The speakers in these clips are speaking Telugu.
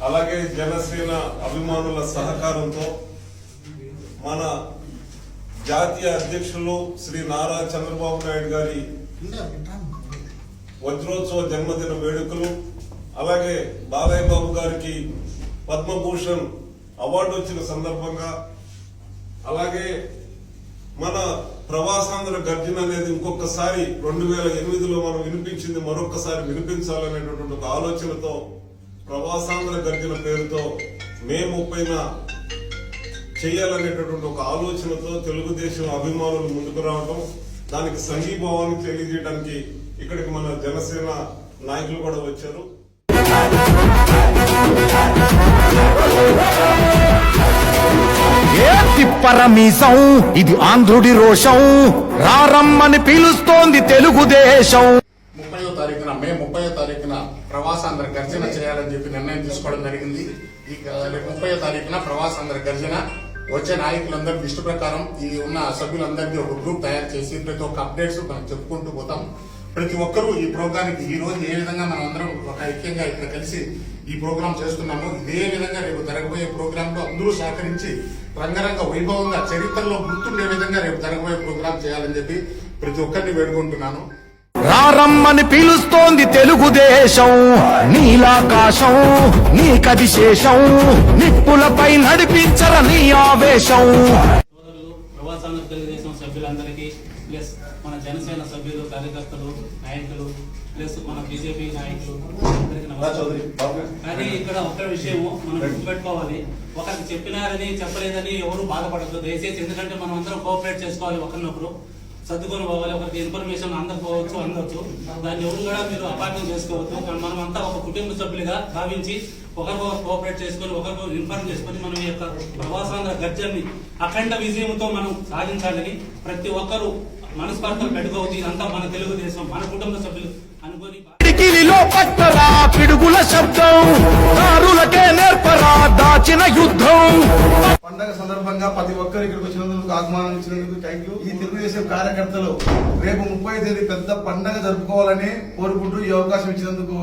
అలాగే జనసేన అభిమానుల సహకారంతో మన జాతీయ అధ్యక్షులు శ్రీ నారా చంద్రబాబు నాయుడు గారి వజ్రోత్సవ జన్మదిన వేడుకలు, అలాగే బాలయ్య బాబు గారికి పద్మభూషణ్ అవార్డు వచ్చిన సందర్భంగా, అలాగే మన ప్రవాసాంధ్ర గర్జన అనేది ఇంకొకసారి 2008లో మనం వినిపించింది మరొకసారి వినిపించాలనేటటువంటి ఒక ఆలోచనతో ప్రవాసాంధ్ర గర్జన పేరుతో మే 30న చేయాలనేటటువంటి ఒక ఆలోచనతో తెలుగుదేశం అభిమానులు ముందుకు రావడం, దానికి సంఘీభావాన్ని తెలియజేయడానికి ఇక్కడికి మన జనసేన నాయకులు కూడా వచ్చారు. పరమీసం ఇది ఆంధ్రుడి రోషం, రారమ్మని పిలుస్తోంది తెలుగుదేశం. మే 30వ తారీఖున ప్రవాసాంధ్ర గర్జన చేయాలని చెప్పి నిర్ణయం తీసుకోవడం జరిగింది. ఈ 30వ తారీఖున ప్రవాసాంధ్ర గర్జన వచ్చే నాయకులందరి లిస్టు ప్రకారం ఈ ఉన్న సభ్యులందరికీ ఒక గ్రూప్ తయారు చేసి ప్రతి ఒక్క అప్డేట్స్ మనం చెప్పుకుంటూ పోతాం. ప్రతి ఒక్కరూ ఈ ప్రోగ్రాంకి ఈ రోజు ఏ విధంగా మనం అందరం ఒక ఐక్యంగా ఇక్కడ కలిసి ఈ ప్రోగ్రాం చేస్తున్నాము, ఇదే విధంగా రేపు జరగబోయే ప్రోగ్రామ్ లో అందరూ సహకరించి రంగరంగ వైభవంగా చరిత్రలో గుర్తుండే విధంగా రేపు జరగబోయే ప్రోగ్రాం చేయాలని చెప్పి ప్రతి ఒక్కరిని వేడుకుంటున్నాను. రారమ్మని పిలుస్తోంది తెలుగుదేశం, నీలాకాశం నీకవిశేషం, నిప్పులపై నడిపించర నీ ఆవేశం. ప్రవాసాంధ్ర తెలుగుదేశం సభ్యులందరికీ ప్లస్ మన జనసేన సభ్యులు, కార్యకర్తలు, నాయకులు ప్లస్ మన బీజేపీ నాయకులు అందరికీ నమస్కారం. కానీ ఇక్కడ ఒక్క విషయము మనం గుర్తుపెట్టుకోవాలి, ఒకరికి చెప్పినారని చెప్పలేదని ఎవరు బాధపడద్దు దయచేసి. ఎందుకంటే మనం అందరం కోఆపరేట్ చేసుకోవాలి, ఒకరినొకరు సర్దుకొని పోవాలి. ఒకరికి ఇన్ఫర్మేషన్ అందకపోవచ్చు, అందొచ్చు, దాన్ని ఎవరు కూడా మీరు అపార్థం చేసుకోవద్దు. మనం అంతా ఒక కుటుంబ సభ్యులుగా భావించి ఒకరికొకరు కోఆపరేట్ చేసుకొని ఒకరికొకరు ఇన్ఫార్మ్ చేసుకొని మనం ఈ యొక్క ప్రవాసాంధ్ర గర్జన్ని అఖండ విజయంతో మనం సాధించాలని ప్రతి ఒక్కరూ మనస్పర్ధలు పెట్టుకోవద్దు. ఇదంతా మన తెలుగుదేశం, మన కుటుంబ సభ్యులు అనుకొని పట్టరా పిడుగుల శబ్దం, దారులకే నేర్పరా దాచిన యుద్ధం. పండగ సందర్భంగా ప్రతి ఒక్కరు ఇక్కడికి వచ్చినందుకు, ఆహ్వానం ఇచ్చినందుకు థ్యాంక్ యూ. ఈ తెలుగుదేశం కార్యకర్తలు రేపు 30వ తేదీ పెద్ద పండగ జరుపుకోవాలని కోరుకుంటూ ఈ అవకాశం ఇచ్చినందుకు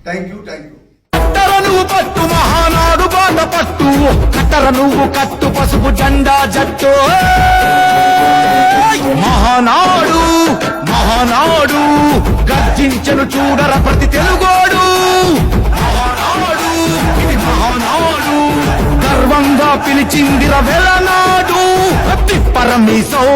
థ్యాంక్ యూ. కట్టర నువ్వు పట్టు మహానాడు బాట పట్టు, కట్టర నువ్వు కట్టు పసుపు జెండా జట్టు. మహానాడు మహానాడు గర్జించను చూడర ప్రతి తెలుగోడు. మహానాడు ఇది మహానాడు, గర్వంగా పిలిచిందిర వెలనాడు. పరమీసం